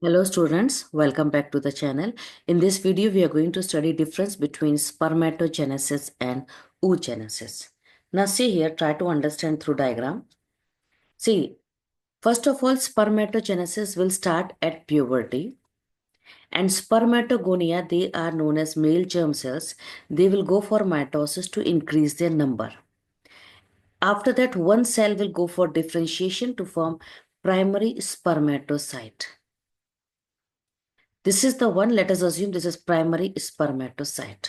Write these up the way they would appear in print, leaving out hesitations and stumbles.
Hello students, welcome back to the channel. In this video, we are going to study difference between spermatogenesis and oogenesis. Now see here, try to understand through diagram. See, first of all, spermatogenesis will start at puberty. And spermatogonia, they are known as male germ cells. They will go for mitosis to increase their number. After that, one cell will go for differentiation to form primary spermatocyte. This is the one, let us assume this is primary spermatocyte.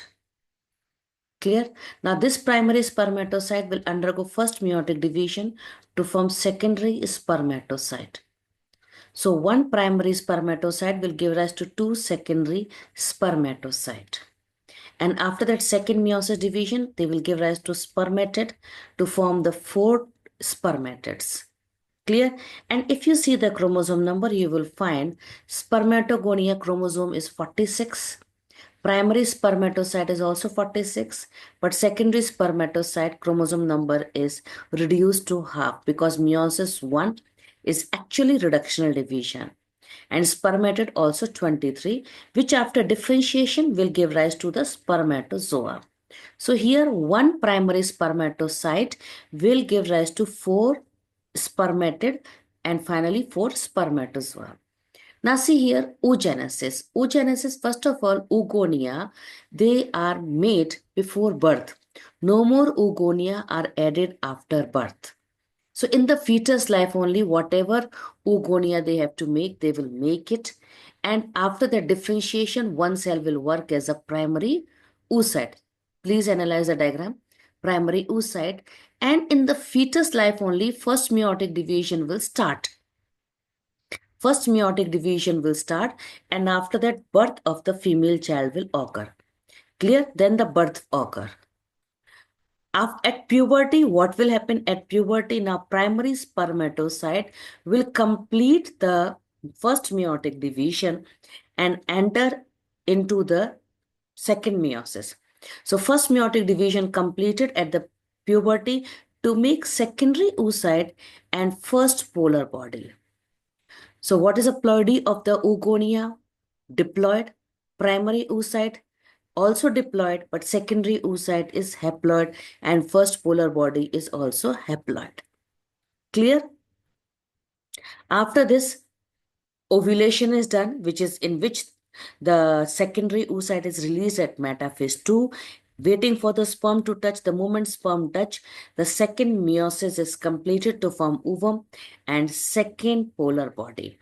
Clear? Now this primary spermatocyte will undergo first meiotic division to form secondary spermatocyte. So one primary spermatocyte will give rise to two secondary spermatocyte. And after that second meiosis division, they will give rise to spermatid to form the four spermatids. Clear? And if you see the chromosome number, you will find spermatogonia chromosome is 46. Primary spermatocyte is also 46, but secondary spermatocyte chromosome number is reduced to half because meiosis 1 is actually reductional division. And spermatid also 23, which after differentiation will give rise to the spermatozoa. So here one primary spermatocyte will give rise to four spermatid and finally four spermatozoa. Now see here, oogenesis. Oogenesis, first of all, oogonia, they are made before birth. No more oogonia are added after birth. So in the fetus life only, whatever oogonia they have to make, they will make it. And after the differentiation, one cell will work as a primary oocyte. Please analyze the diagram. Primary oocyte. And in the fetus life only, first meiotic division will start. First meiotic division will start, and after that birth of the female child will occur. Clear? Then the birth occur. At puberty, what will happen at puberty? Now primary spermatocyte will complete the first meiotic division and enter into the second meiosis. So first meiotic division completed at the puberty to make secondary oocyte and first polar body. So what is a ploidy of the oogonia? Diploid, primary oocyte, also diploid, but secondary oocyte is haploid and first polar body is also haploid. Clear? After this, ovulation is done, which is in which the secondary oocyte is released at metaphase 2, waiting for the sperm to touch. The moment sperm touch, the second meiosis is completed to form ovum and second polar body.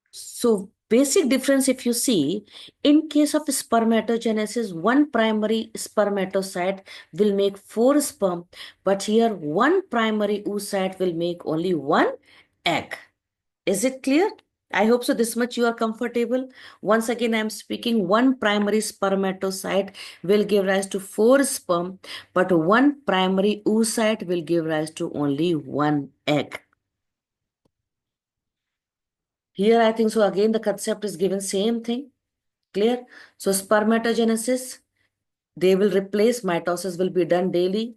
So basic difference, if you see, in case of spermatogenesis, one primary spermatocyte will make four sperm, but here one primary oocyte will make only one egg. Is it clear? I hope so. This much you are comfortable. Once again, I am speaking. One primary spermatocyte will give rise to four sperm, but one primary oocyte will give rise to only one egg. Here, I think so. Again, the concept is given same thing. Clear? So spermatogenesis, they will replace, mitosis will be done daily.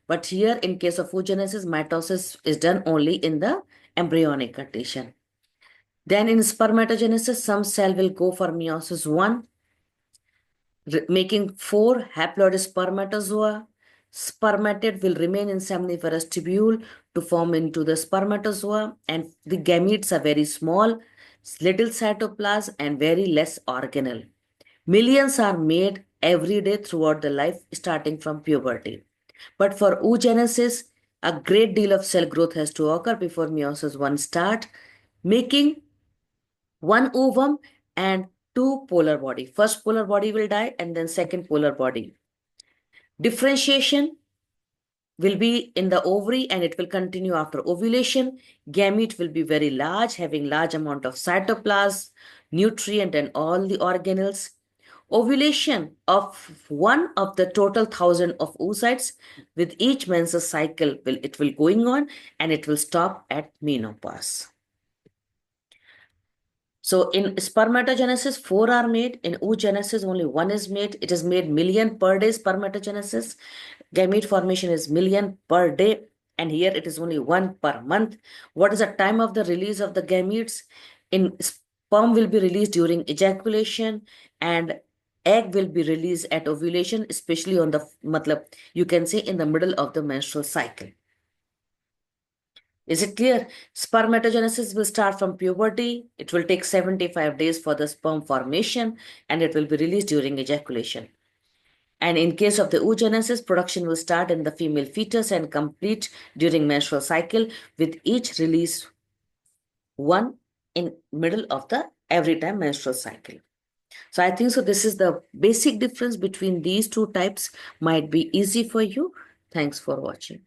But here, in case of oogenesis, mitosis is done only in the embryonic condition. Then in spermatogenesis, some cell will go for meiosis 1, making 4 haploid spermatozoa. Spermatid will remain in seminiferous tubule to form into the spermatozoa, and the gametes are very small, little cytoplasm and very less organelle. Millions are made every day throughout the life starting from puberty. But for oogenesis, a great deal of cell growth has to occur before meiosis 1 start, making one ovum and two polar body. First polar body will die and then second polar body. Differentiation will be in the ovary and it will continue after ovulation. Gamete will be very large, having large amount of cytoplasm, nutrient and all the organelles. Ovulation of one of the total 1,000 of oocytes with each menstrual cycle will going on and it will stop at menopause. So in spermatogenesis, 4 are made. In oogenesis, only 1 is made. It is made million per day spermatogenesis. Gamete formation is million per day. And here it is only 1 per month. What is the time of the release of the gametes? In sperm will be released during ejaculation, and egg will be released at ovulation, especially on the matlab, you can say in the middle of the menstrual cycle. Is it clear? Spermatogenesis will start from puberty. It will take 75 days for the sperm formation, and it will be released during ejaculation. And in case of the oogenesis, production will start in the female fetus and complete during menstrual cycle, with each release one in middle of the every time menstrual cycle. So I think so this is the basic difference between these two types, might be easy for you. Thanks for watching.